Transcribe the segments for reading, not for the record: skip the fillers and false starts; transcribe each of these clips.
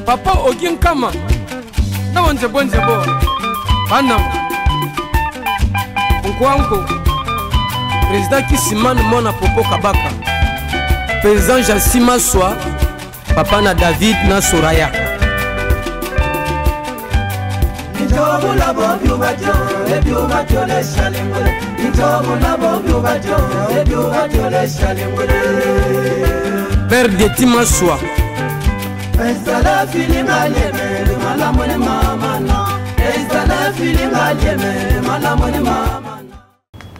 Papa Ogin Kama. Na wanzebo nzebo. Bana. Nkwanko. Président Kisimane Mona Popo Kabaka. Président Jassima Soa. Papa na David na Soraya. Père de Timaswa.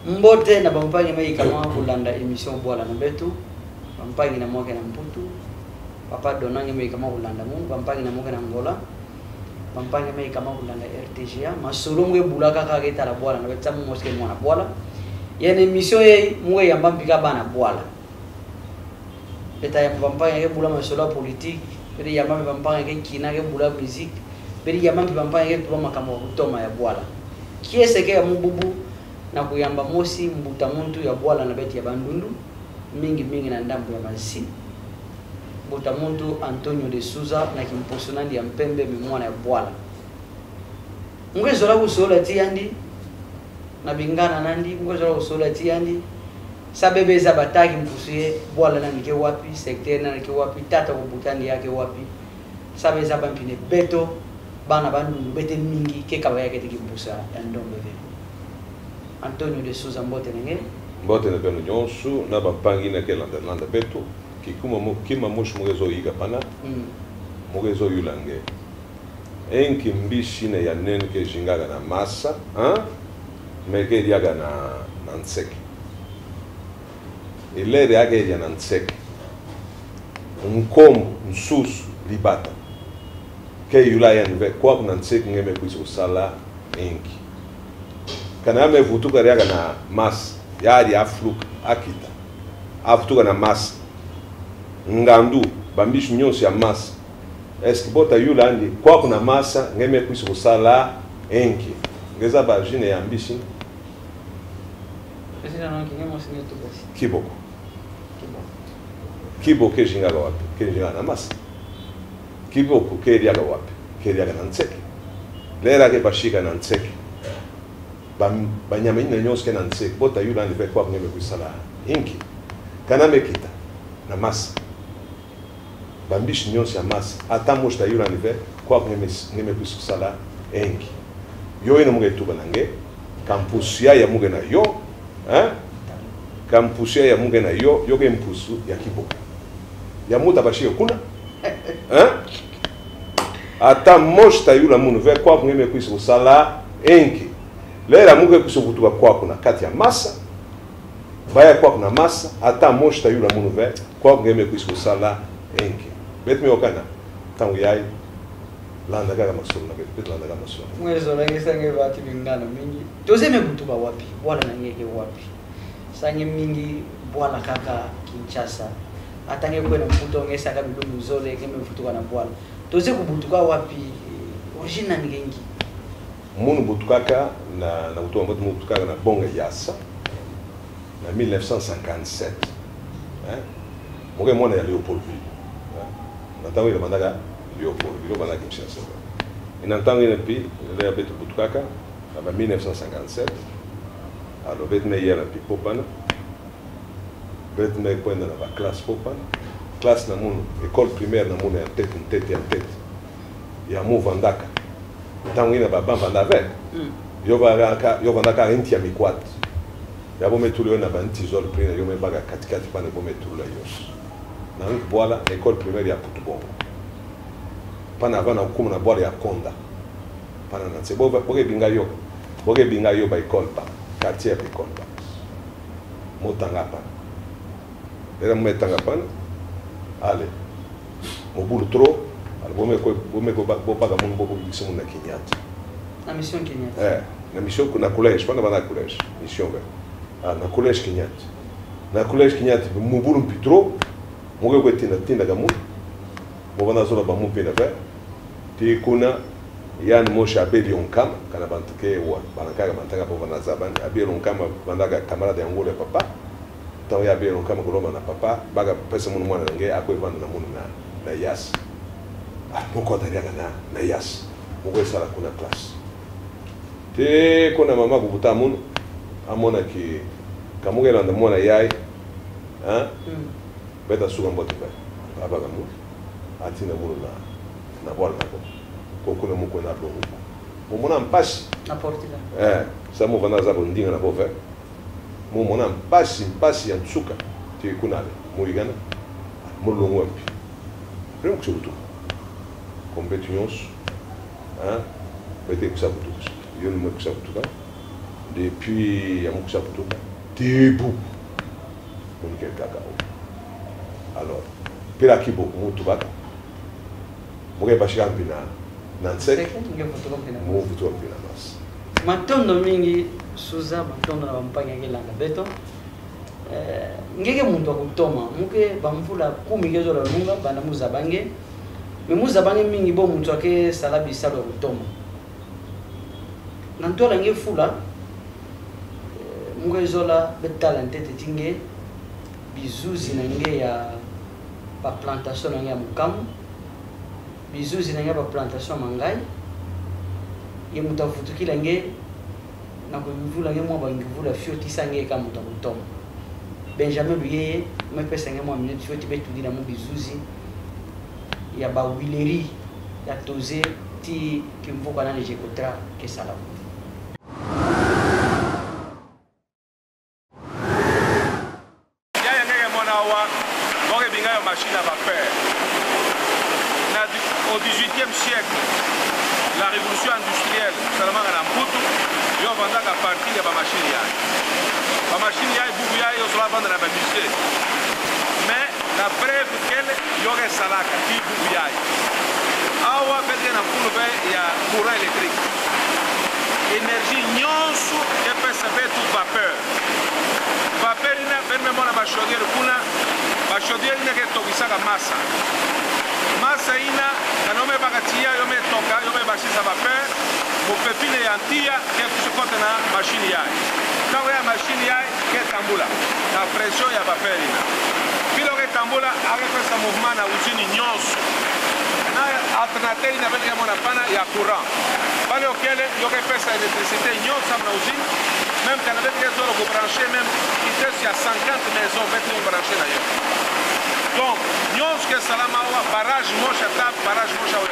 Mbote na bampangi mai kama kulanda emission bwala na betu bampangi na moke na mputu papa donangi mai kama kulanda mu bampangi na moke na ngola bampangi mai kama kulanda RTGA masulumwe bulaka ka geta la bwala na betamu moske mwana bwala yene emission ye muwe ya mbambika bana bwala beta ya bampangi ke bula masolo politique beri ya mbambe bampangi ke kina ke bula musique beri ya mbambe bampangi ke bula makamo kutoma ya bwala kiese ke ya mububu na kuyamba mosi mbuta muntu ya bwala na beti ya bandundu mingi na ndambo ya masi mbuta muntu Antonio de Souza na kimposonandi ya mpembe mimwana ya bwala mwezola kusola tiandi na bingana nandi mwezola kusola tiandi sabebeza bataki mpusuye bwala na nike wapi sekter na nike wapi tata kubutandi yake wapi sabeza bampine beto bana bandundu bete mingi ke kaba yake tikimpusa ya ndombe vile Antonio de Souza mbote nenge mbote na beno nyonso na bampangi na ke landa beto kima mush mugezo yiga pana mugezo yulange enki mbishi na ya nene ke jingaga na masa meke diaga na nseki ilere yake ya na nseki nkombo nsusu libata ke yula ya nve kwa kuna nseki ngeme kuiso sala enki kana me vutuka riaga na mas yari afluk akita afutuka na mas ngandu bambishu nyonso ya mas eske bota yula andi kwa kuna masa ngeme kuiso kusala enki ngeza ba jine ya ambishi kiboko kiboko ke jinga wapi ke jinga na mas kiboko ke riaga wapi ke riaga na nseki lera ke bashika na nseki banyama ina nyonso ke na nseki bota yula andi kwa ngeme kuisala enki kana mekita na masa bambishi nyonso ya masa ata moshta yura nive kwa ngeme kusala enki yo ina muge tuba nange kampusia ya muge na yo kampusia ya muge na yo ke mpusu ya kiboko ya muta bashi kuna ata moshta yura munve kwa ngeme kusala enki lera muge kusubutuka kwa kuna kati ya masa baya kwa kuna masa ata moshta yura munve kwa ngeme kusala enki bet mi okana tangu yai landa kaka masolo na bet landa kaka masolo mwezo la ngesange vati bingana mingi tozeme butuka wapi bwala na ngeke wapi sange mingi bwala kaka Kinshasa atange kwena mputo ngesa kaka bidu mzole keme mfutuka na bwala toze kubutuka wapi origine ngengi munu butukaka na uto mboto butukaka na bonga yasa na 1957 moge mwana ya Leopoldville nantango ile mandaga Leopold bandaka Kinshasa inantango ile pi ile ya betu butukaka na 1957 alors bet me yera pi popana bet me kwenda na ba classe popana classe na munu école primaire na munu ya tete ya mu vandaka tango ile baba vandave yo vandaka inti ya mikwat ya bo metulio na banti zol prina yo me baga katikati pana bo metulio yos na bwala école primaire ya Putubongo pana avana hukumu na bwala ya Konda pana na tsebo boge binga yo ba école pa quartier ya école pa motanga pa era metanga pa ale mobulu tro ale bome ko baga mun boko bisimu na Kenyatta na mission Kenyatta na mission kuna collège pana bana collège mission na collège Kenyatta mobulu pitro muge kwetina tinda gamu mobana zona ba mumpe na ve ti kuna yani mosha abeli onkama kana bantuke wa banaka bantaka bo bana zabani abeli onkama bandaga camarade ya ngole papa taw ya abeli onkama koloma na papa baga pesa mun mwana nge akwe vanda na mun na yas moko ataliaka na yas moko esala kuna classe te kona mama kukuta muno amonaki kamoko elanda mwana yai beta suka mbote pe abaka mu atina muno na bwala nako kokuna moko na longo mona mpasi na portila sa mo vana za bondinga na bove mo mona mpasi ya tsuka te kunale muligana mo longo mpi rem kusutu compétitions bete kusabutu yo no kusabutu depuis ya mo kusabutu debout on quel cacao alors pela kibo mutu baka mo ke bashika mpina nansek mo vuto mpina mas matondo mingi suza matondo na bampanya kelanga beto ngeke muntu akutoma muke bamvula kumi kezo la lunga bana muza bange me muza bange mingi bo muntu ake salabi salo akutoma nantola nge fula muke zola betala ntete tinge bizuzi na nge ya ba plantation na nge ya mukamu bizuzi na nge ba plantation mangai ye muta futukila nge na kuvula nge mwa bangivula fioti sange kama muta kutoma Benjamin Luye me pesa nge mwa minute fioti betu dina mu bizuzi ya ba wileri ya toze ti kimvuka na nije kotra ke sala ya ngeke mona wa boke binga machine à vapeur au 18e siècle la révolution industrielle seulement na mbutu yo vandaka partir ya ba machine ya bubu ya yo sala vanda na ba musée mais la preuve qu'elle yo ke salaka ti bubu ya awa bete na pulve ya courant électrique énergie nyonso ke pesa betu vapeur ina perme mona ba chaudière kuna ba chaudière ina ke tokisaka masa ina kanome bakatia yo me toka yo me bashisa vapeur mo pepine ya ntia ke kusokote na machine ya tango ya machine ya ke tambula na pression ya vapeur ina kilo ke tambula ake pesa mouvement na usine nyonso na alternative na bele mona pana ya courant pale okele yo ke pesa électricité nyonso na usine même quand avec les autres vous branchez même il y a 50 maisons vous branchez d'ailleurs donc nyonso ke salama wa barrage mocha tap barrage mocha wa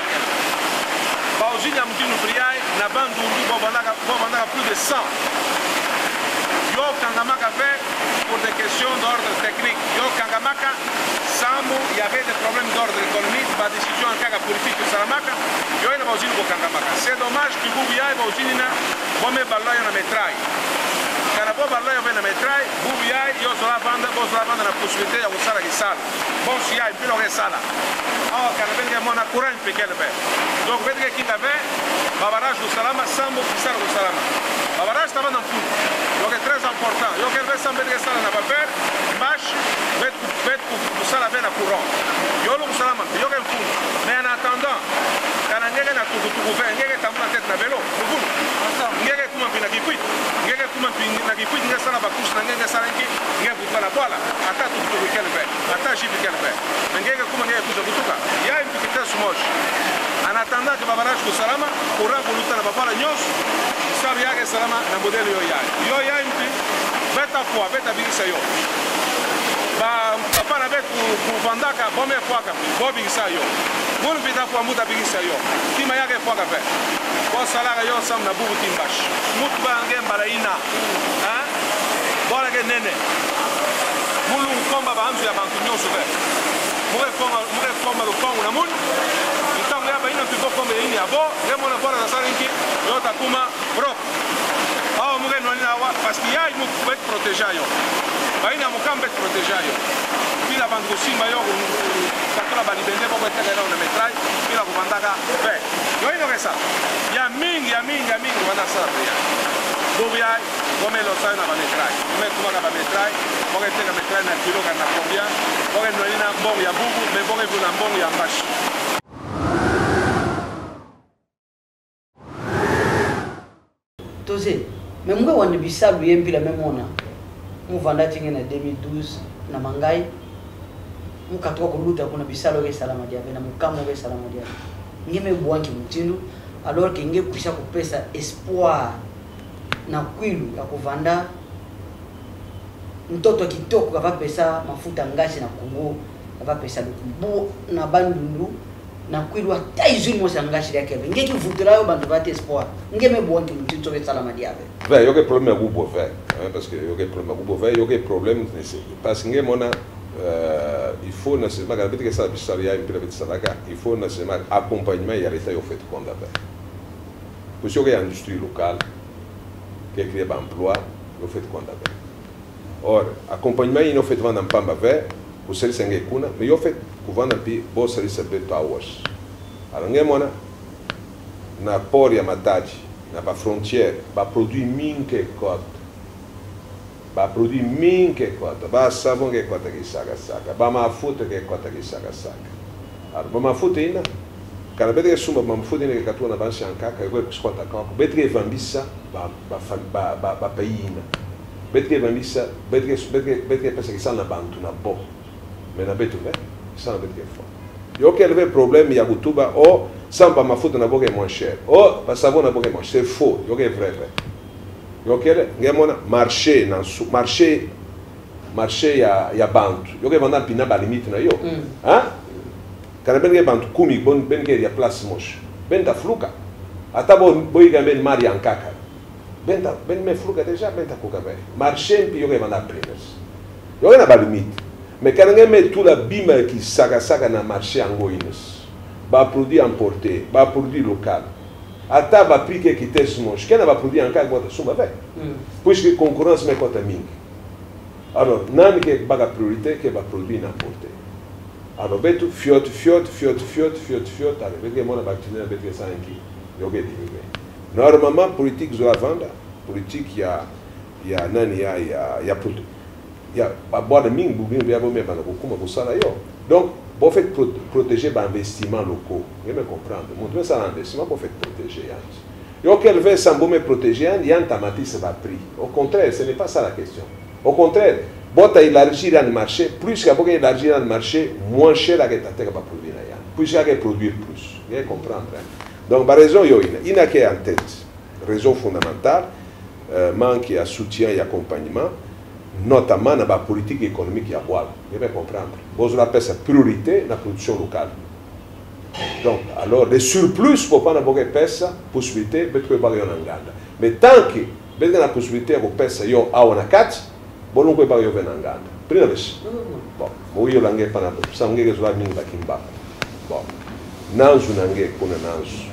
ba usine ya mutinu briai na bandundu bo bandaka plus de 100 yo kangamaka fait pour des questions d'ordre technique yo kangamaka samu il y avait des problèmes d'ordre économique ba décision en cas politique salamaka yo ina ba usine ko kangamaka c'est dommage que bubu ya ba usine na bombe baloya na metrai kana bo baloya na metrai bubu ya yo zola vanda na possibilité ya kusala kisala bon si ya ipilo ke sala awa kana benga mona courant pekele be donc bedge kinga be babarage salama sambo kisala salama babarage tava na mfundo donc c'est très important yo kelbe sambe de sala na vapeur bash bet kusala be na courant yo lo salama yo ke mfundo mais en attendant kana ngeke na tukutuku ve ngeke tamuna tete na velo mfundo ngeke kuma pina kipui ngeke kuma pina kipui ngeke sala bakush na ngeke sala ngeke kutana bola ata tukutuku kelbe ata jibi kelbe ngeke kuma ngeke kutuka ya impikita sumosh en attendant que babarage ko salama courant ko lutana babala nyos sabi yake salama na modelo yo ya impi beta kwa beta bigisa yo ba papa na betu ku vandaka bome kwaka bo bigisa yo mon bita kwa muta bigisa yo kima yake kwaka pe ko salaga yo sam na bubu timbash mutba ngembala ina bora ke nene mulu komba ba amzu ya bantu nyoso be mure komba lo kongu na mun itango ya ba ina tuko komba ini abo ngemo na bora za sarinki yo takuma prop awo mure no ni awa parce qu'il y a une bet protéger yo ba ina mukambe protéger yo bila bantu simba yo katola ba libende bo betega na metrai bila kubandaka be yo ino kesa ya mingi wana sa ya bobia comme lo sai na ba metrai me kuma na ba metrai bo ketega metrai na kilo kana combien bo no ina bon ya bubu me bo ke na bon ya mbashi toze mais munga wande bisabu yempi la memona mu vanda tinge na 2012 na mangai mukatoka kuluta kuna bisalo ke salama diabe na mukamo ke salama diabe ngeme bwanki mutindo alors que nge kuisha kupesa espoir na kwilu ya kuvanda mtoto kitoko kava pesa mafuta ngashi na Kongo kava pesa lukubu na bandundu na kwilu hata izuni mosa ngashi yake nge kivutira yo bandu bate espoir ngeme bwanki mutindo ke salama diabe ve yo ke problème ya gubo ve parce que yo ke problème gubo ve yo ke problème parce que nge mona il faut nécessairement que ça il faut nécessairement accompagnement et arrêter au fait qu'on a fait pour ceux qui ont industrie locale qui crée emploi au fait qu'on a fait or accompagnement il fait vendre un pamba vert pour ceux qui kuna mais il fait pour vendre un peu bon service de hours alors ngemona na port ya Matadi na ba frontière ba produit minke côte ba produit minke kota ba savon ke kota ki saka ba mafuta ke kota ki saka ar ba mafuta ina kana bete sumba ba mafuta ina ke katuna na bansi ankaka ko kota ka betre vambisa ba paina betre vambisa betre pesa ki sana bantu na bo mais na betu ve sana betre fo yo que le problème ya kutuba o samba mafuta na boke moins cher o ba savon na boke moins c'est faux yo que vrai yo kele ngemona marché na marché ya bantu yo ke vanda pina ba limite na yo hein kana ben bantu kumi bon ben ke ya place moche ben ta fluka ata boy ga ben mari ankaka ben me fluka déjà ben ta koka be marché pi yo ke vanda primes yo na ba limite mais kana ngeme tout la bima ki saka na marché angoines ba produit importé ba produit local ata ba prix que quitte moche quel va produire en cas de suma avec puisque concurrence mais quoi mingi alors nani que baga priorité que va produire n'importe alors betu fiot avec les mona bactéries avec les sanki yoge diminuer normalement politique zo vendre politique ya nani ya produit ya ba boire de mingi bugin ya bo me bana ko kuma ko sala yo donc pour faire protéger les investissements locaux, vous me comprendre. Montrer ça l'investissement pour faire protéger. Et qu'elle veut s'en protéger, il y a un tamatis va prix. Au contraire, ce n'est pas ça la question. Au contraire, bon t'as élargi le marché, plus qu'à beaucoup élargir le marché, moins cher à que t'as pas produire là. Plus qu'à produire plus. Vous comprendre. Donc la raison il y a qui en tête, raison fondamentale, manque de soutien et accompagnement. Notamment dans la politique économique à boire. Vous devez comprendre. Vous avez sa priorité dans la production locale. Donc, alors, les surplus pour pas avoir pesa possibilité de trouver en Anganda. Mais tant que vous avez la possibilité de pesa yo a on a 4, vous ne pouvez pas venir en Anganda. Prenez bon, moi je l'ai pas na ça on est soit mingi bakimba. Bon. Nanzu nange kuna nanzu.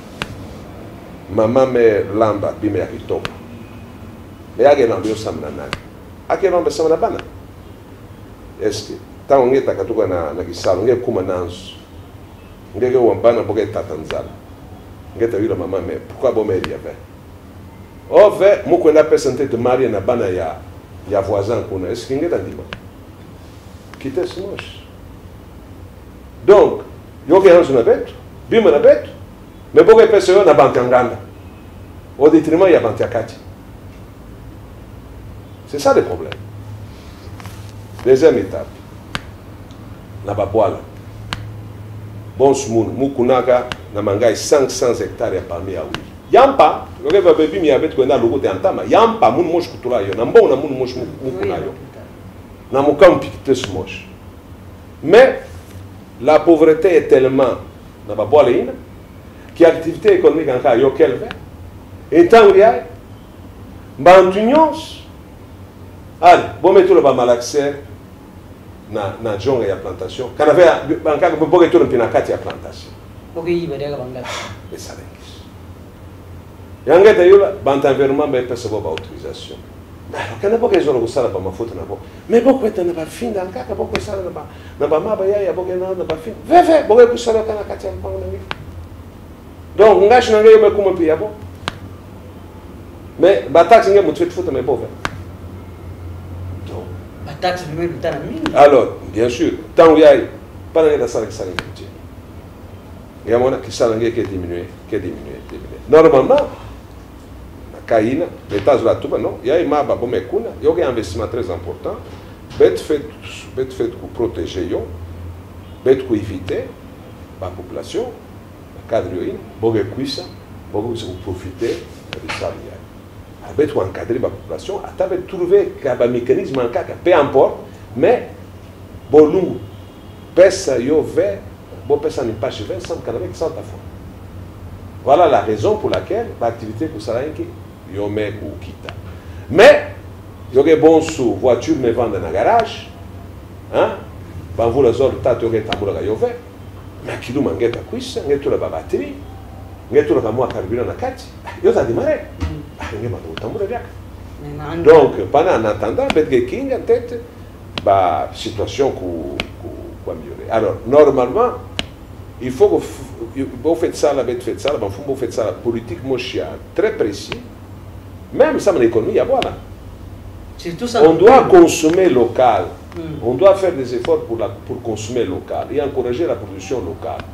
Mama me lamba bime ya kitoko. Mais yage nambio samna nani. Ake nombe sama na bana est-ce que tant on est takatuka na kisalo nge kuma nanzo ngeke wambana boke tatanzala ngeta yula mama me pourquoi bo me dia ve o ve muko na pesante de maria na bana ya voisin kuna est-ce que ngeta ndima kite smosh donc yoke hanzo na betu bima na betu me boke pesa yo na bantanganda au détriment ya bantakati. C'est ça le problème. Deuxième étape. La baboala. Bon smoun, mukunaga, na mangai 500 hectares parmi à oui. Yampa, le rêve baby mi avec qu'on a logo de antama. Yampa, moun moche kutula yo. Nambo na moun moche mukuna yo. Na mukam pikite smoche. Mais la pauvreté est tellement na baboala ina qui activité économique en cas yo kelve. Et tant riay, bantunyons. Allez, bon mettons le bas malaxer na jonga ya plantation. Quand avait banka ko boke to mpina kati ya plantation. Boke yi bade ga banga. Et ça l'engage. Yanga tayola bant environnement be pesa bo ba autorisation. Alors quand boke zo ko sala ba mafuta na bo. Mais boke ta na ba fin dan ka boke sala na ba maba ya boke na ba fin. Veve boke ko sala kana kati ya mpango na ngi. Donc ngashi na ngayo be kuma pia bo. Mais ba taxe nge mutwe futa me bo. Alors, bien sûr, tant qu'il y a pas de salle qui s'arrête. Il y a un qui s'arrête qui est diminué. Normalement, la caïne, les tas de la touba, non, il y a un maba bon il y a un investissement très important. Bet fait pour protéger yo. bet ko éviter la population cadre yoin boge kuisa boge profiter de ça ya bet ko encadrer la population atabe trouver ka mécanisme en cas peu importe mais bolungu pesa yo ve bo pesa ni pas cheve sans avec sans ta foi. Voilà la raison pour laquelle l'activité pour ça yo me ou kita. Mais yo ge bon sous voiture me vendre dans garage. Hein? Ban vous les autres tato ge tamura ga yo ve. Mais kidu mangeta kuisa ngetu la batterie. Ngetu la kamwa carburant na kati. Yo ta démarrer. Nge ma tamura ya. Donc pendant en attendant bet king en tête ba situation ku améliorer. Alors normalement il faut que vous faites ça, la bête fait ça, vous faites ça, la politique mochia très précis. Même ça, mon économie, il y a voilà. On doit consommer local. On doit faire des efforts pour consommer local et encourager la production locale.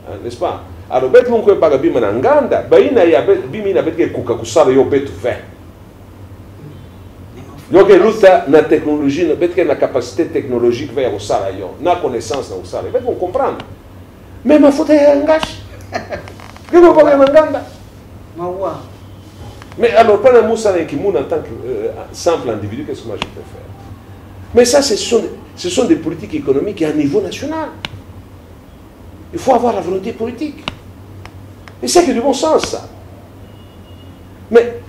Hein, n'est-ce pas? Alors, bête mon coin pas bim en Nganda, baina ya bimina bête que kuka kusala yo bête vert. Donc, luta na technologie, na bête que la capacité technologique vers au sala yo, na connaissance na au sala, bête vont comprendre. Mais ma faute est un gâche. Que vous voyez en Nganda? Mais alors, pendant Moussa et Kimoun en tant que simple individu, qu'est-ce que moi je peux faire? Mais ça, ce sont des politiques économiques à un niveau national. Il faut avoir la volonté politique. Et c'est que du bon sens, ça. Mais,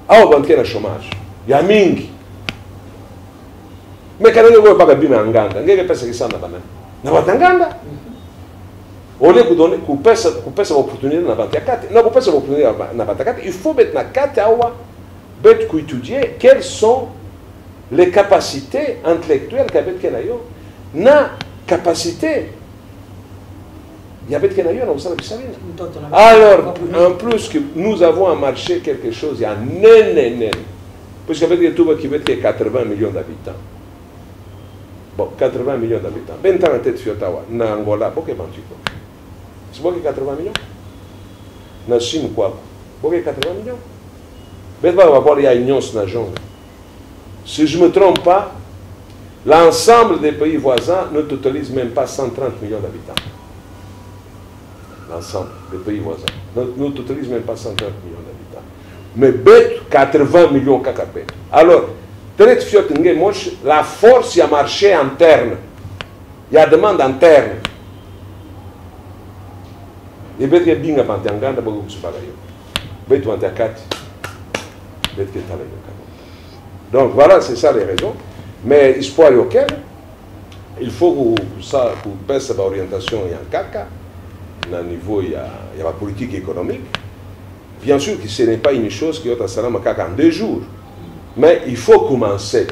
à banquer le chômage, il y a Ming. Mais quand on ne pas bien en Nganda, il y a des personnes qui sont en Nganda. Au lieu de donner une opportunité na bantakate, na kupesa opportunité na bantakate, il faut mettre na kate awa bet étudier quelles sont les capacités intellectuelles qu'avait kenayo na capacité il y avait kenayo na usala bisabina. Alors en plus que nous avons à marché quelque chose il y a nen parce qu'avec des tout qui veut 80 millions d'habitants. Bon, 80 millions d'habitants. Ben tant en tête fiotawa na Angola, boké bantuko. C'est bon 80 millions. Dans Chine, quoi? Bon 80 millions. Mais va avoir il y a une once dans jungle. Si je ne me trompe pas, l'ensemble des pays voisins ne totalise même pas 130 millions d'habitants. L'ensemble des pays voisins ne totalise même pas 130 millions d'habitants. Mais bête 80 millions KKP. Alors, la force, il y a marché interne. Il y a demande interne. Et bien, il y a bien un Nganda, donc voilà, c'est ça les raisons. Mais espoir auquel il faut que ça baisse l'orientation en caca, à niveau il y a la politique économique. Bien sûr que ce n'est pas une chose qui est en 2 jours, mais il faut commencer.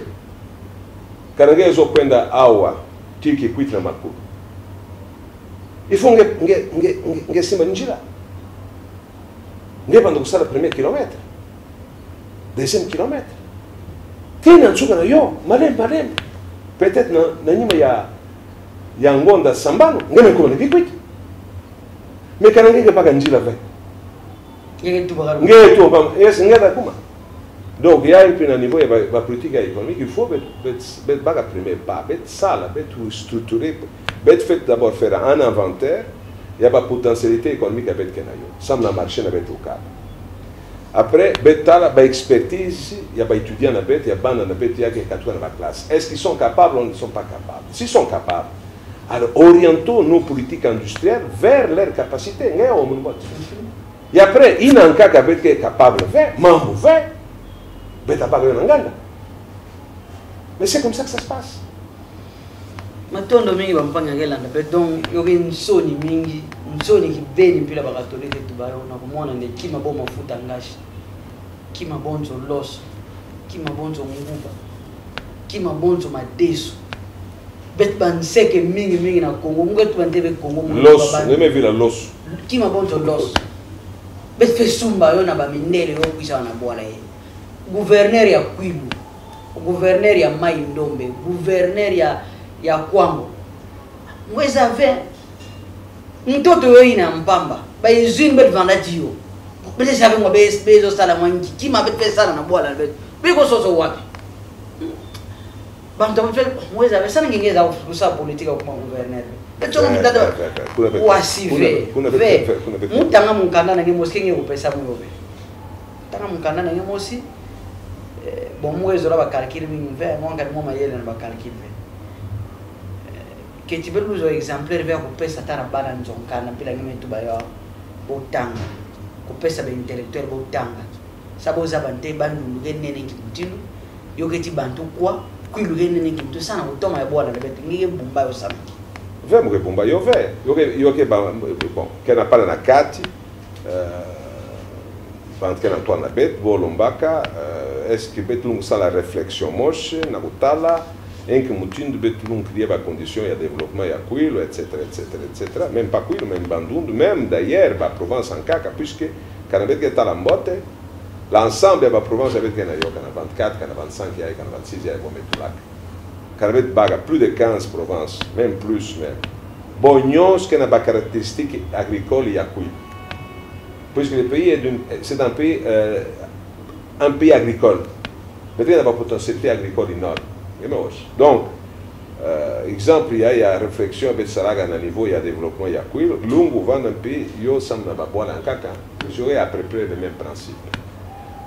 Quand on est au point d'awa, tu qui quitte la Makuru. Il faut que se manjila. N'est pas dans le premier kilomètre, deuxième kilomètre. Tiens, un souka yo, malem. Peut-être n'anima y a un gonda sambano, n'est comme les quitte. Mais quand on est pas ganjila fait. N'est tout pas. Est-ce n'est pas comment? Donc il y a un niveau de la politique économique, il faut être pas premier pas, être sale, être structuré. Fait d'abord faire un inventaire, il y a la potentialité économique avec Kenayo. Ça m'a marché avec le cadre. Après, il y a l'expertise, il y a des étudiants, il y a des bandes, il y a des dans la classe. Est-ce qu'ils sont capables ou ils ne sont pas capables? S'ils sont capables, alors orientons nos politiques industrielles vers leurs capacités. Et après, il y a un cas qui est capable de faire, membre fait, mais c'est comme ça que ça se passe. Matondo mingi bampanga ngelanda pe donc yoki nsoni mingi nsoni kibeni mpila bakatolete tubayo na kumona ne kima bo mafuta ngashi kima bonzo loso kima bonzo nguba kima bonzo madeso bet banseke mingi na Congo mungetu bantebe Congo loso neme vila loso kima bonzo loso bet fesumba yo na bamindele yo kwisa na bwala ye gouverneur ya Kwibu gouverneur ya Mai Ndombe gouverneur ya Kwango mweza ve mtoto yo ina mpamba ba izini bet vandati yo bele sabe ngo bezo sala mwangi kima bet sala na bwala bet biko soso wapi bantu mweza besana ngingeza kusa politika kwa gouverneur beto mutata wasive mutanga mukanda na ngemosi nge kupesa mwobe tanga mukanda na ngemosi bon mwezo la bakalkile binve mwanga ni moma yele na bakalkile que tu veux nous exemplaire vers kupesa tara bana nzonkana bila ngime tubayo botanga kupesa be intellectuel botanga saboza bante bandu ngenene kimutilu yoketi bantu kwa kuilugene nini kimtu sana utoma ya bwana na betu ngige bumba yo sana vemo ke bumba yo ve yoke ba bon kena pala na kati bant kena Antoine na bet bolombaka est-ce que betu ça la réflexion moche na kutala en que mutindu betu cria ba condition ya développement ya kuilo etc même pas kuilo même bandundu même d'ailleurs ba Provence en caca puisque kana bet ke tala mbote l'ensemble de la province avec un ailleurs, 24, 25, 26, il y a plus de 15 provinces, même plus même. Bognos qui n'a pas caractéristiques agricoles et puisque le pays c'est un pays agricole. Le pays n'a pas potentialité agricole énorme. Donc, exemple, il y a réflexion avec Saraga à niveau, il y a développement, il y a quoi. Lungu vend un pays, yo sam na babola en caca. J'aurais à peu près le même principe.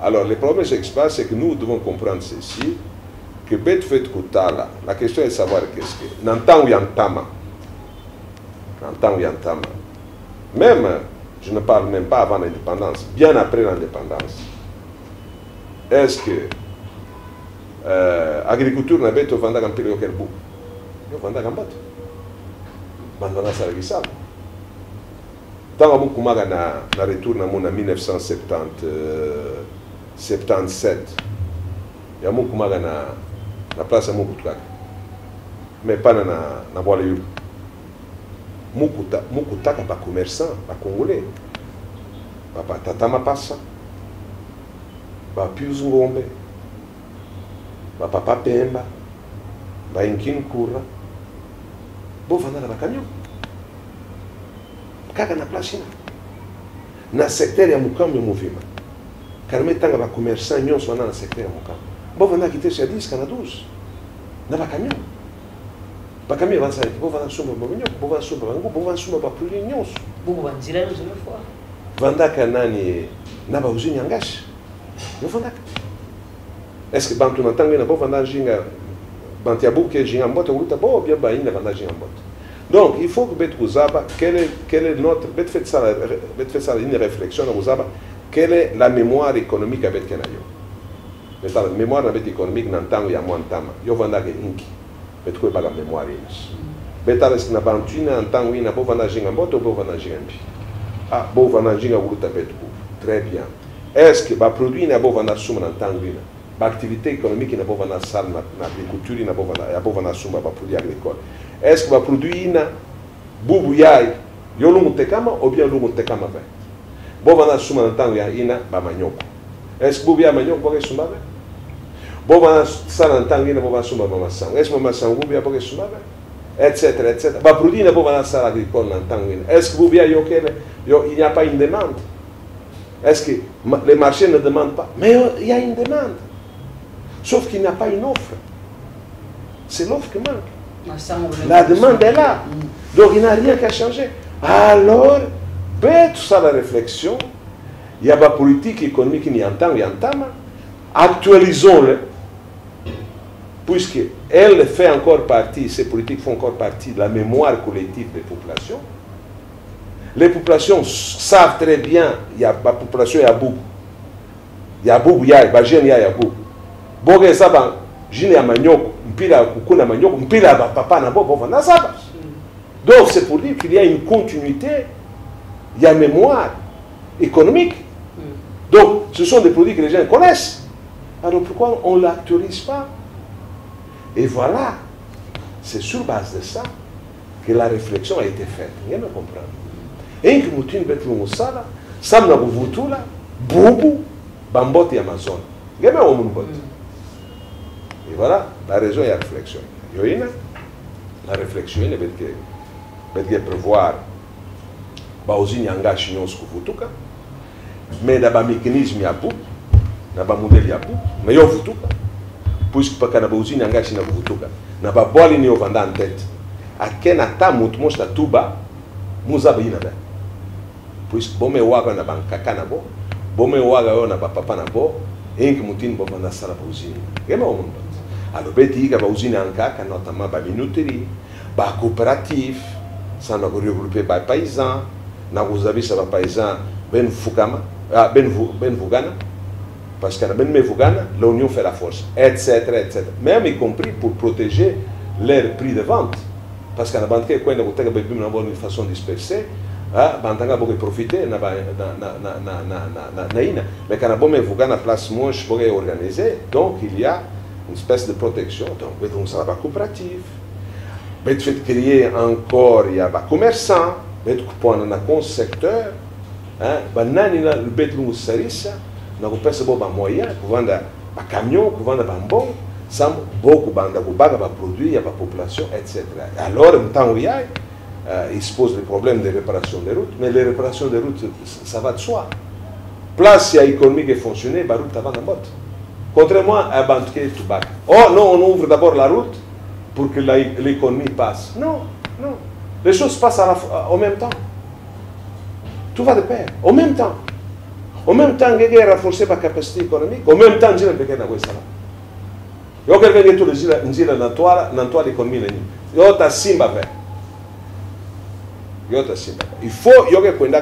Alors, le problème qui se passe, c'est que nous devons comprendre ceci, que Bet fait Koutala, la question est de savoir qu'est-ce que. N'entend ou yantama. N'entend ou yantama. Même, je ne parle même pas avant l'indépendance, bien après l'indépendance. Est-ce que l'agriculture n'a pas été vendue en période quel bout? Elle est vendue en bateau. Bandana Saragisal. Tant que je retourne en 1977, il y a un peu la place à Moukoutkak. Mais pas dans la boîte de Moukoutkak n'est pas commerçant, pas congolais. Pas Tatama Passa, pas Pius Ngombe, pas Papa Pemba, pas Inkin Koura. Bon, on va dans la camion. Kaka na place na secteur ya Mukambo mouvement karme tanga ba commerçant nyonso wana na secteur ya Mukambo bo vanda kite chez 10 kana 12 na ba camion va sa bo vanda sumba ba nyonso bo vanda sumba bango bo vanda sumba ba plus nyonso bo vanzira yo zone fois vanda kanani na ba usine yangashi yo vanda est-ce que bantu na tanga na bo vanda jinga bantia buke jinga mbote uta bo bien ba ina vanda jinga mbote. Donc, il faut que Bet Kouzaba, quelle est notre. Bet fait ça une réflexion à Kouzaba, quelle est la mémoire économique avec Kenayo. La mémoire économique, n'entend y a moins de temps. Yo vanda que inki. Bet quoi pas la mémoire inch. Bet à l'esque n'a pas une entend oui n'a pas vanda jinga moto, pas vanda jinga mpi. Ah, bon vanda jinga wuta bet kou. Très bien. Est-ce que ba produit n'a pas vanda souma n'entend oui ba activité économique n'a pas vanda sal na agriculture n'a pas vanda souma ba produit agricole. Est-ce que va produire bubu yai yolungu tekama ou bien lungu tekama ba bo vana suma ntango ya ina ba manyoko est-ce que bubu ya manyoko ba suma ba bo vana sala ntango ina bo vana suma ba masango est-ce que masango bubu ya ba suma ba etc ba produire bo vana sala agricole ntango ina est-ce que bubu ya yokele il n'y a pas une demande est-ce que les marchés ne demandent pas mais il y a une demande sauf qu'il n'y a pas une offre c'est l'offre qui manque. La demande est là. Donc il n'y a rien qu'à changer. Alors, tout ça la réflexion, il y a la politique économique qui y entend, actualisons-le, puisque elle fait encore partie, ces politiques font encore partie de la mémoire collective des populations. Les populations savent très bien, il y a la population, il y a beaucoup. Il y a beaucoup, il y a beaucoup. Bon, ça va, je n'ai pas mpila kukuna manyoko mpila papa na bobo vanda saba. Donc c'est pour dire qu'il y a une continuité, il y a mémoire économique. Donc ce sont des produits que les gens connaissent. Alors pourquoi on ne l'actualise pas? Et voilà, c'est sur base de ça que la réflexion a été faite. Vous me comprenez? Et que nous avons fait un sala, sam na buvutula, bubu, bambote Amazon. Vous me comprenez? Et voilà, la raison et la réflexion. La réflexion, elle veut prévoir que yanga chignon skufutuka, mais dans le mécanisme il y a beaucoup, dans le modèle il y a beaucoup, mais il y a futuka. puisque para kana bauzini angashi na kuvutuka na baboli ni ovanda en tête akena ta mutu mosta tuba muzaba ina ba puisque bome waga na bankaka na bo bome waga yo na papa na bo enki mutini bo banda sala bauzini gema o mundo alors beti ga bauzini ankaka notamment ba minuterie ba coopérative ça na regrouper ba paysans na kuzabisa ba paysans ben fukama ben vugana parce que ben vugana l'union fait la force etc etc même y compris pour protéger leur prix de vente parce que la banque quand on t'a besoin d'une bonne façon dispersée bantanga beaucoup profiter na ina mais quand on vugana place moche pour organiser donc il y a une espèce de protection donc ça va coopérative mais tu fais créer encore il y a des commerçants mais tu prends un secteur banani na betu musarisa na kupesa bo ba moyen kuvanda ba camion kuvanda ba mbon sam beaucoup banda kubaga ba produit ya ba population etc. Alors temps il se pose le problème de réparation des routes mais les réparations des routes ça va de soi place ya économique et fonctionner ba route avant la botte contrairement à banque tubac oh non on ouvre d'abord la route pour que l'économie passe non les choses passent en même temps. Tout va de pair. En même temps, il y a renforcé la capacité économique. En même temps, il y a un peu de ça. Il y a quelqu'un qui dit que l'économie il y a simba. Il faut que y ait un peu de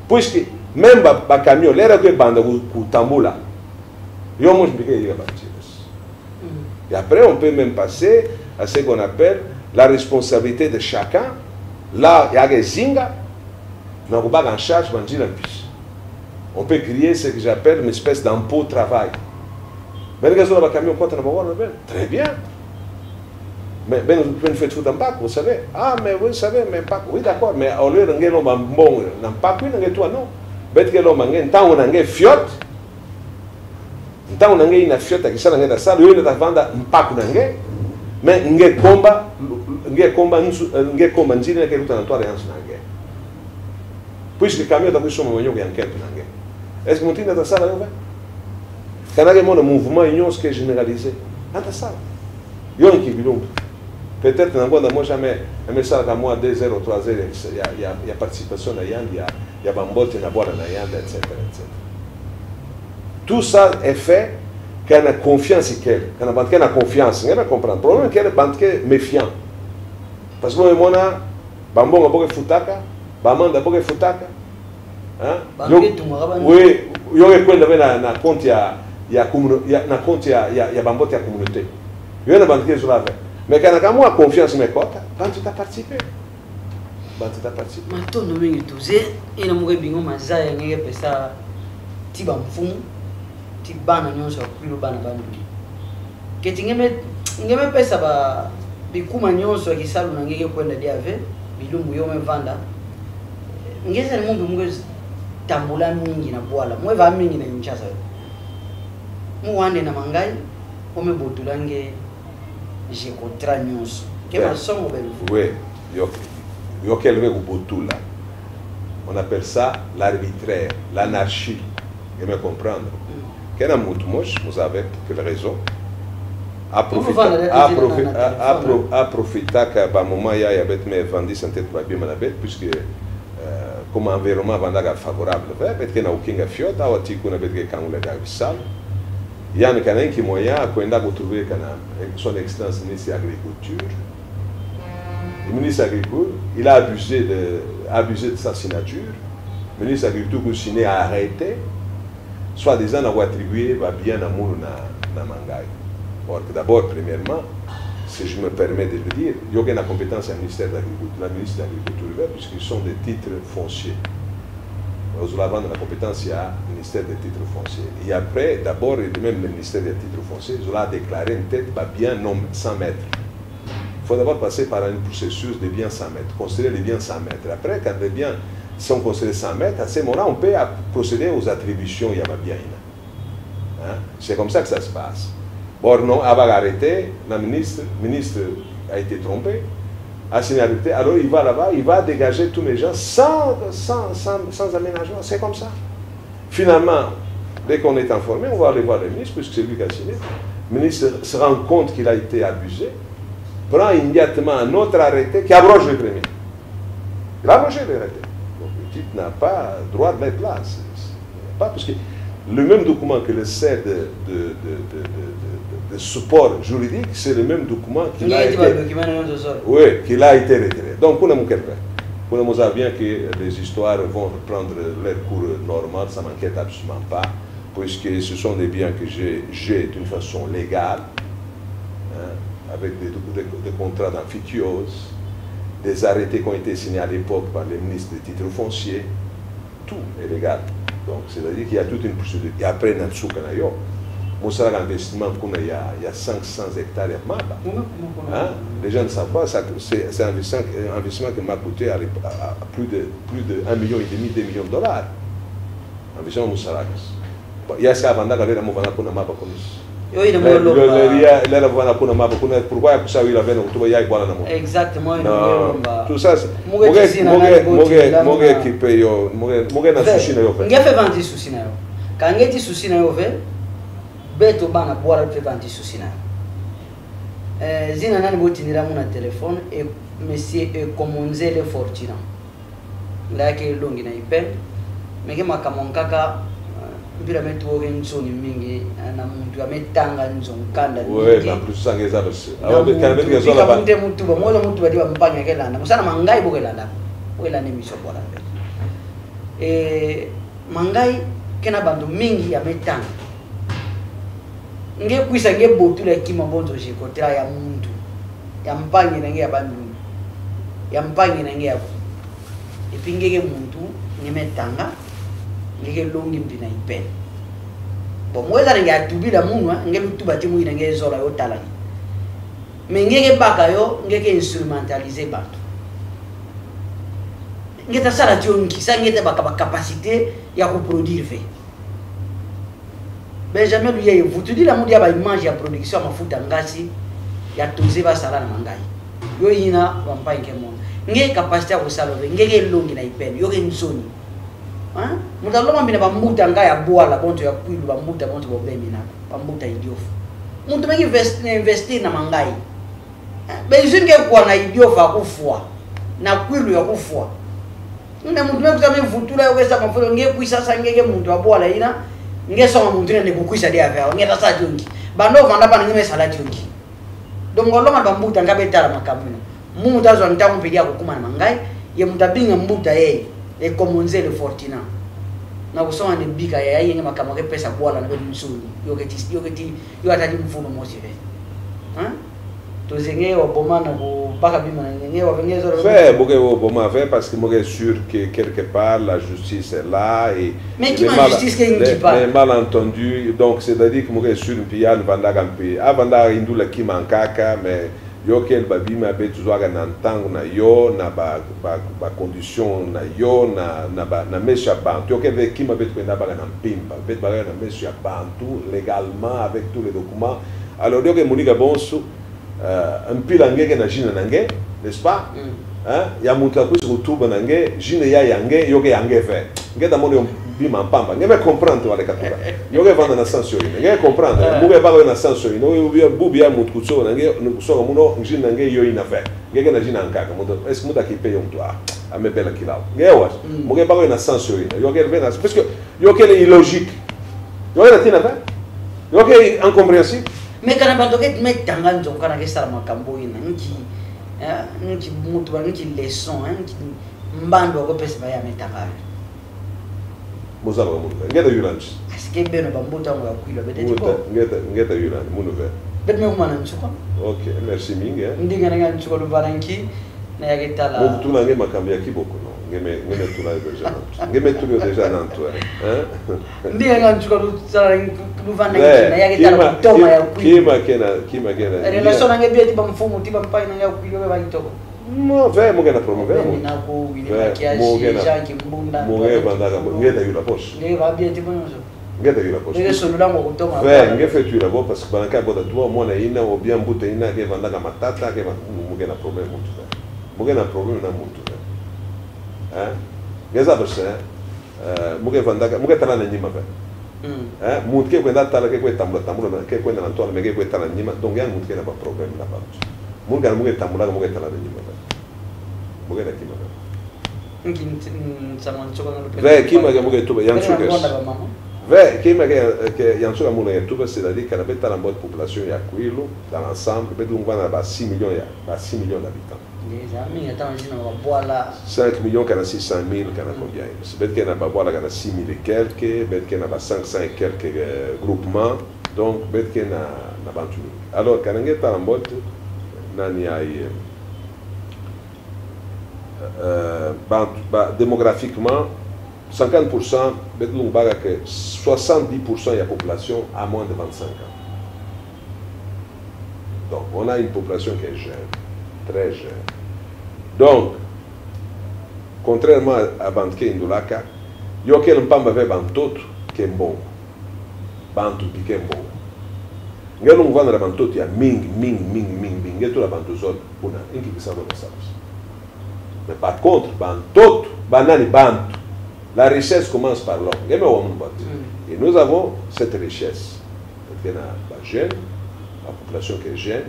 puisque même les camions, les bande qui tamboula, il y a un peu de et après, on peut même passer à ce qu'on appelle la responsabilité de chacun. Là, il y a des zinga. On en charge, on peut créer ce que j'appelle une espèce d'impôt de travail. Mais les gars, camion très bien. Mais vous faites tout en pack, vous savez. Ah, mais vous savez, mais pas. Oui, d'accord, mais au lieu de l'homme bon, non pas oui, toi non. Bet que l'homme a tant on a fiotte. Tant on a une fiotte qui s'en a dans ça, lui il a vendu un pack n'angé. Mais n'angé combat nzina que luta na tua aliança n'angé. Puisque le camion d'abord sommes moyen qui enquête n'angé. Est-ce que montina dans ça là ouais? Quand il y a un mouvement union qui est généralisé, dans ça. Yon qui bilong. Peut-être que moi jamais un message à moi 2 heures ou 3 heures il y a participation à Yand, il y a bambote na boire na Yand etc. Tout ça est fait quand on a confiance en elle. Quand on a confiance, on a comprendre. Le problème est que les méfiant. Parce que moi, bambon a beaucoup futaka, bamanda beaucoup futaka. Oui, il y a un compte il y a bambote à communauté. Il y a un banquier sur la veille. Mais quand on a confiance en mes côtes, tu as participé. Tu as participé. Mais tout le monde est touché. Il y a un bingo mazaya ngeke pesa tiba mfumu tibana nyonso kwilo bana bana. Keti ngeme pesa ba bikuma nyonso akisalu na ngeke kwenda diave bilumbu yome vanda. Ngeze ni mungu mungezi tambula mingi na bwala. Mweva mingi na nchasa. Muwande na mangai ome botulange je contrat nyonso. Kema songo belu. Oui, yo kelve ku botula. On appelle ça l'arbitraire, l'anarchie. Vous me comprendre. Quel est mon moche, vous avez quelle raison? À profiter que moment il y a mes vendis en tête bien malabête puisque comme environnement vendaga favorable, peut-être qu'il n'y a aucun fiot, à outil qu'on a besoin quand on l'a gagné. Il y a un canal qui moyen à quoi on a retrouvé son excellence ministre de l'agriculture. Le ministre de l'Agriculture, il a abusé de sa signature. Le ministre de l'Agriculture signé a arrêté, soit-disant d'avoir attribué bien à mon mangai. Or, d'abord, premièrement, si je me permets de le dire, il y a une compétence au ministère de l'Agriculture, la ministre de l'Agriculture, puisqu'ils sont des titres fonciers. Vous avez la compétence, il y a le ministère des titres fonciers. Et après, d'abord, même le ministère des titres fonciers, ils ont déclaré une tête bien nombre 100 mètres. Il faut d'abord passer par un processus de biens 100 mètres, considérer les biens 100 mètres. Après, quand les biens sont considérés 100 mètres, à ce moment-là, on peut procéder aux attributions, il y a bien. C'est comme ça que ça se passe. Bon, non, avant d'arrêter, le ministre a été trompé, a signé arrêté, alors il va là-bas, il va dégager tous les gens sans aménagement, c'est comme ça. Finalement, Dès qu'on est informé, on va aller voir le ministre, puisque c'est lui qui a signé. Le ministre se rend compte qu'il a été abusé, prend immédiatement un autre arrêté qui abroge le premier. Il a abrogé l'arrêté. Donc le titre n'a pas droit de mettre là. Pas parce que le même document que le sert de support juridique, c'est le même document qui a été retiré. Donc, pour nous, on sait bien que les histoires vont reprendre leur cours normal, ça ne m'inquiète absolument pas, puisque ce sont des biens que j'ai d'une façon légale, hein, avec des contrats d'amphithéose, des arrêtés qui ont été signés à l'époque par les ministres des titres fonciers, tout est légal. Donc, c'est-à-dire qu'il y a toute une procédure. Et après, Natsuka Nayo, mon investissement, il y a 500 hectares à Maba. Hein? Les gens ne savent pas, c'est un investissement qui m'a coûté à plus de 1,5 million, 2 millions de dollars. Investissement Moussarakas. Il y a ça avant d'aller à Mouvana pour Maba comme ça. Pourquoi ça il avait exactement tout ça c'est qui paye na sushi na yo fait vendre sushi na yo quand ngeti sushi na yo fait beto bana boire fait vendre sushi na zina nani botinira mon téléphone et monsieur Komonzele Fortuna là que longi na ipen mais que makamonkaka mpira metu oge nzoni mingi na muntu ametanga nzonkanda oui na plus sangeza basi awe kana betu zola ba muntu muntu ba moyo muntu badi bampanya kelanda musana mangai bokelanda wela ne miso bora mangai kena bandu mingi ametanga nge kuisa nge botula kima bonzo jikotra ya muntu ya mpanyi nenge ya bandu ya mpanyi nenge ya ipingege muntu nimetanga ngeke longi mpina ipen bon mweza nge atubila munwa nge lutuba timu ina nge zola yo talani mais ngeke baka yo ngeke instrumentaliser bantu ngeta sala tionki sa ngeta baka ba capacité ya ko produire fait Benjamin lui a vous dit la mondia ba image ya production mafuta ngasi ya toze ba sala na mangai yo ina bampa nke mon ngeke capacité ya ko salove ngeke longi na ipen yo ke nzoni hein mutaloma mbina bambuta ngaya boala bonto ya kwilu bambuta bonto bobemi na bambuta idiofu muntu mengi investir na mangai bezunge kwa na idiofu akufua na kwilu ya kufua nne muntu mekuza mvutula yowesa mafulo nge kuisa sasa ngeke muntu aboala ina nge soma muntu ne kukuisa dia vya nge tasa jongi bando vanda pa ngeme sala jongi dongo loma bambuta ngabe tala makamuna mumu tazo ntamu pedia kukuma na mangai ye mutabinga mbuta yeye e Komonzele Fortuna na kusoma ne bika ya yenge makamo ke pesa boala na bensuni yoketi yo atadi mfuno mosive hein to zenge wa bomana bo baka bima na ngenge wa vengezo fait boke wo boma fait parce que moi sûr que quelque part la justice est là et mais qui la justice qui pas les malentendus donc c'est-à-dire que moi sûr pian vanda gampi avanda indula ki mankaka mais yo kel babima be tuzwaga na ntango na yo na ba condition na yo na mesha bantu yo kel kima be kwenda ba na mpimba be ba na mesha bantu légalement avec tous les documents alors yo ke monika bonso un pila ngeke na jina nange n'est-ce pas hein ya mutu akusi kutuba nange jina ya yange yo ke yange fait ngeta mono bima mpamba ngeme comprendre wale katuba yo ke vanda na sens yo ngeme comprendre muke ba na sens yo no bubi ya mutu kutso nange so muno jina nange yo ina fait ngeke na jina nkaka mutu est-ce que muta ki paye on toi a me bela kilao ngewa muke ba na sens yo ke vena parce que yo ke illogique yo ke tina fait yo ke incompréhensible mais kana bantu ke metanga nzonga na ke sala makambo ina nki mutu ba nki leçon nki mbando ko pesa ba ya metanga mozala mutu ngeta yulanchi aske beno bambuta ngo yakwilo beteti ko ngeta yulanchi munu ve bet me kumana nchuko OK merci mingi ndinga nga nchuko lu baranki na ya ketala mutu na ngema kambia kiboko no ngeme tula déjà ngeme tulio déjà dans toi hein ndinga nga nchuko lu sala lu vanda na ya ketala toma ya kwilo kima kena relation na ngebi tiba mfumo tiba mpai na ya kwilo ba kitoko no ve mo gena promover mo na ko wini makiaji janki mbunda mo ge bandaga ngeta yula poche nge ba bien tiba nzo ngeta yula poche nge solo ngo kutoma ve nge fait tu la bo parce que banaka boda toi moi na ina o bien mbuta ina ge bandaga matata ge mo gena problème mo tu mo gena problème na mutu hein ngeza bose mo ge bandaga mo ge tala na nyima ve Muito que quando tá lá que tambula que quando na tola me que tá na nima donc ya muito que na problema na parte muito que muito tambula muito tá lá na nima muito que aqui mano vai aqui mas muito tu yang sugas vai aqui mas que yang sugas muito tu vai c'est-à-dire que la bête la bonne population ya Kwilu dans l'ensemble bête on va na 6 millions ya 6 millions d'habitants 5 millions, 600 000, combien? Peut-être qu'il y a pas 6 000 et quelques, peut-être qu'il y a 500 et quelques groupements, donc peut-être qu'il y a pas tout. Alors, quand on est en mode, démographiquement, 50%, peut-être que 70% de la population a moins de 25 ans. Donc, on a une population qui est jeune, très jeune. Donc, contrairement à Banque Indulaka, il y a quelqu'un qui a bantot qui est bon. Bantu qui est bon. Il y a un vent de bantot qui a ming. Il y a tout la bantozone pour un qui s'en va ça. Mais par contre, bantot, banani bantu. La richesse commence par l'homme. Et nous avons cette richesse. Il y a la jeune, la population qui est jeune,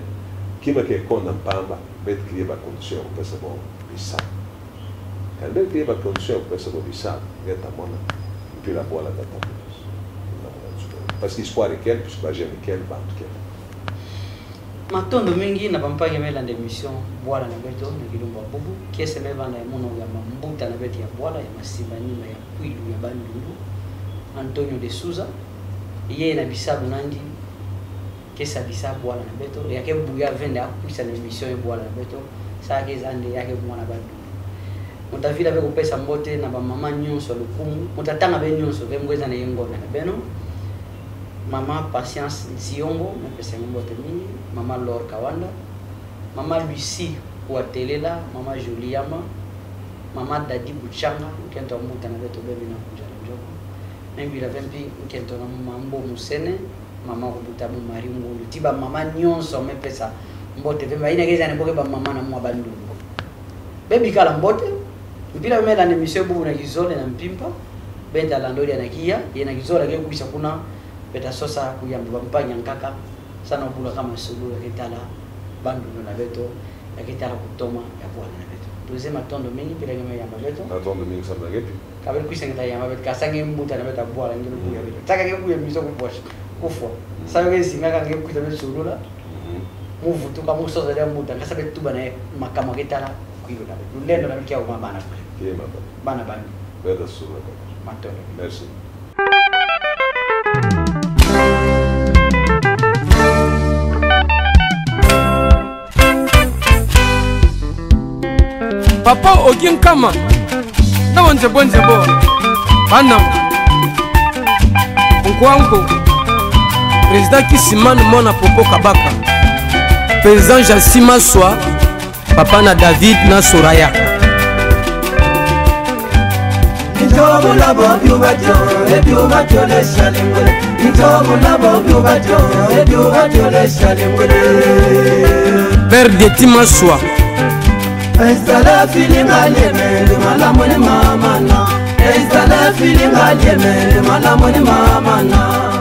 qui me condamne pas. Bet créer des conditions pour se voir bizarre. Quand bet créer des conditions pour se voir bizarre, il y a ta monnaie, et puis la boîte la date. Parce qu'il soit avec elle, puisque j'ai avec elle, bande qu'elle. Maintenant, domingue, na pampa qui met la démission, boire la béton, na kilombo bobu, qui est même dans les monos, il y a mambuta na beti ya boire, il y a masibani, il y a Kwilu, il y a Bandundu, Antonio de Souza, il y a na bisabu nandi. Que ça bisa boire na beto ya ke buya vende akuisa na émission ya boire na beto ça ke zande ya ke mwana bandu mutavila be kupesa mbote na ba mama nyonso lukumu mutatanga be nyonso ke mweza na yengo na beno mama Patience Siongo na pesa mbote mini mama Lor Kawanda mama Lucie Kuatelela mama Juliama mama Dadi Buchanga kento muta na beto bebe na kuja na njoko membi la vempi kento na mambo musene mama kubuta mu mari ngulu tiba mama nyonso mepesa mbote vema ina geza nemboke ba mama na mwa bandu bebi kala mbote mpila mela ne mission bubu na kizole na mpimpa benda la ndori anakia yena kizola ke kuisha kuna beta sosa kuyamba mpanya nkaka sana kula kama sulu ya kitala bandu na beto ya kitala kutoma ya bwana na beto tuzema tondo mingi pila ngeme ya beto na tondo mingi sabla gepi kabel kuisha ngita ya beto kasange mbuta na beta bwana ngilo kuya beto taka ke kuya mission kuposha kufwa sabe que si ngaka ngeke kuita besulula muvu tuka musoza ya muda ngasabe tuba na makama ketala kuyo na lulendo na mikia uma bana ke bana bana beda sura matolo merci papa ogin kama na wanje bonje bo banam nkwanko président Kisimane Mona Popo Kabaka, président Jassima Soa, papa na David na Soraya. Père de Tima Soa. Estala feeling alieme, malamone mama na. Estala feeling alieme, malamone mama na.